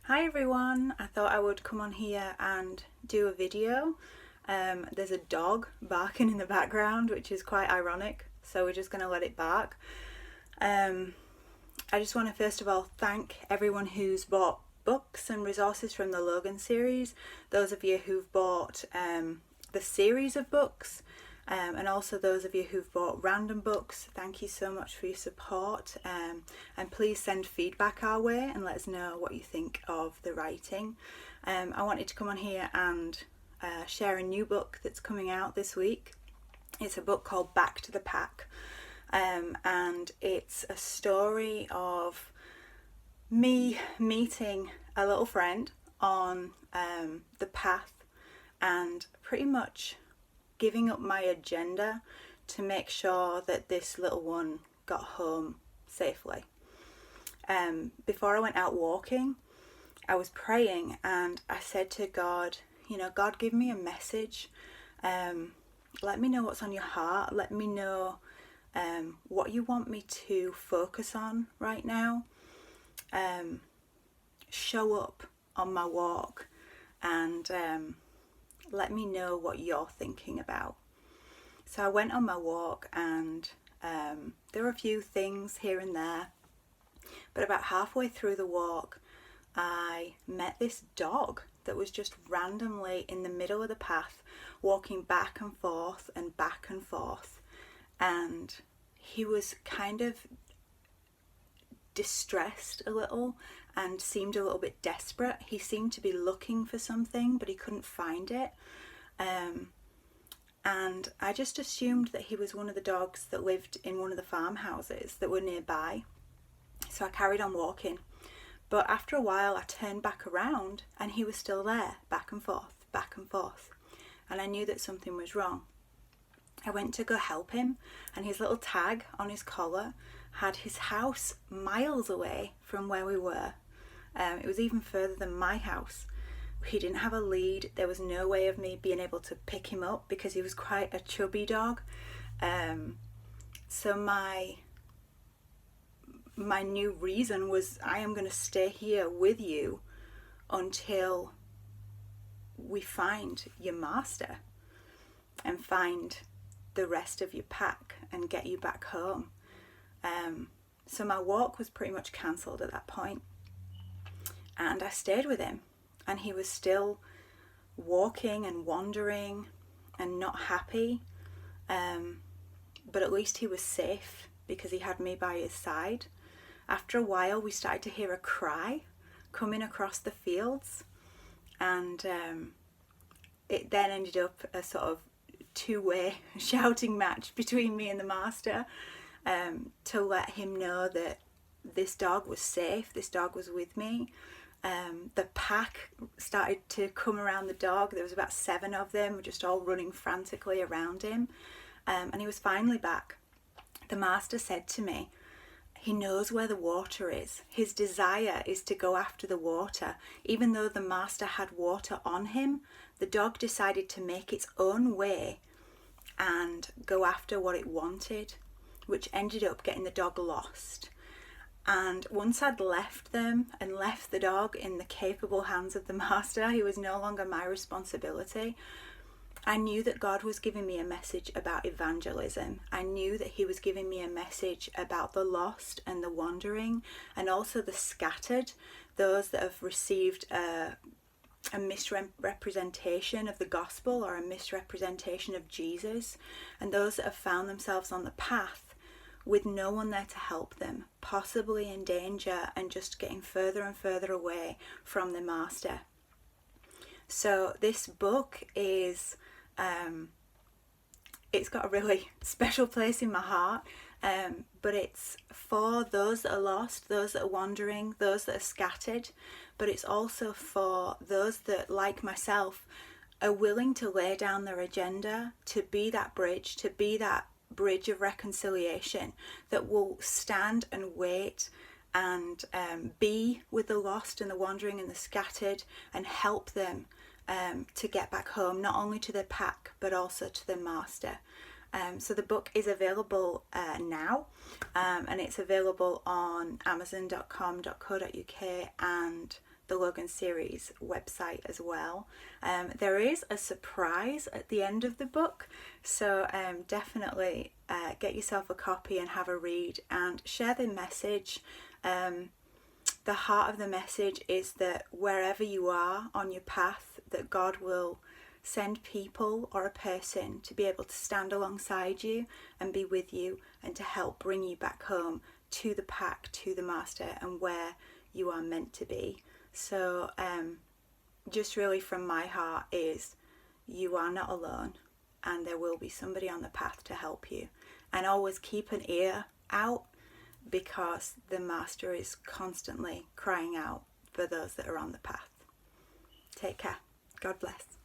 Hi everyone, I thought I would come on here and do a video. There's a dog barking in the background, which is quite ironic, so we're just going to let it bark. I just want to first of all thank everyone who's bought books and resources from the Logan series, those of you who've bought the series of books, and also those of you who've bought random books. Thank you so much for your support, and please send feedback our way and let us know what you think of the writing. I wanted to come on here and share a new book that's coming out this week. It's a book called Back to the Pack, and it's a story of me meeting a little friend on the path and pretty much giving up my agenda to make sure that this little one got home safely. Before I went out walking, I was praying and I said to God, God, give me a message. Let me know what's on your heart. Let me know what you want me to focus on right now. Show up on my walk and let me know what you're thinking about. So I went on my walk and there were a few things here and there, but about halfway through the walk I met this dog that was just randomly in the middle of the path walking back and forth and back and forth, and he was kind of distressed a little and seemed a little bit desperate. He seemed to be looking for something, but he couldn't find it. And I just assumed that he was one of the dogs that lived in one of the farmhouses that were nearby. So I carried on walking. But after a while, I turned back around and he was still there, back and forth, back and forth. And I knew that something was wrong. I went to go help him, and his little tag on his collar had his house miles away from where we were. It was even further than my house. He didn't have a lead. There was no way of me being able to pick him up because he was quite a chubby dog. So my new reason was, I am going to stay here with you until we find your master and find the rest of your pack and get you back home. So my walk was pretty much cancelled at that point, and I stayed with him, and he was still walking and wandering and not happy, but at least he was safe because he had me by his side. After a while we started to hear a cry coming across the fields, and it then ended up a sort of two-way shouting match between me and the master, to let him know that this dog was safe, this dog was with me. The pack started to come around the dog. There was about 7 of them just all running frantically around him, and he was finally back. The master said to me, he knows where the water is. His desire is to go after the water. Even though the master had water on him, the dog decided to make its own way and go after what it wanted, which ended up getting the dog lost. And once I'd left them and left the dog in the capable hands of the master, he was no longer my responsibility. I knew that God was giving me a message about evangelism. I knew that he was giving me a message about the lost and the wandering, and also the scattered, those that have received a misrepresentation of the gospel or a misrepresentation of Jesus, and those that have found themselves on the path with no one there to help them, possibly in danger and just getting further and further away from the master. So this book is, it's got a really special place in my heart, but it's for those that are lost, those that are wandering, those that are scattered, but it's also for those that, like myself, are willing to lay down their agenda to be that bridge of reconciliation that will stand and wait and be with the lost and the wandering and the scattered and help them to get back home, not only to their pack but also to their master. So the book is available now, and it's available on amazon.com.co.uk and the Logan Series website as well. There is a surprise at the end of the book, so definitely get yourself a copy and have a read and share the message. The heart of the message is that wherever you are on your path, that God will send people or a person to be able to stand alongside you and be with you and to help bring you back home to the pack, to the master, and where you are meant to be. So just really from my heart is you are not alone, and there will be somebody on the path to help you. And always keep an ear out, because the master is constantly crying out for those that are on the path. Take care. God bless.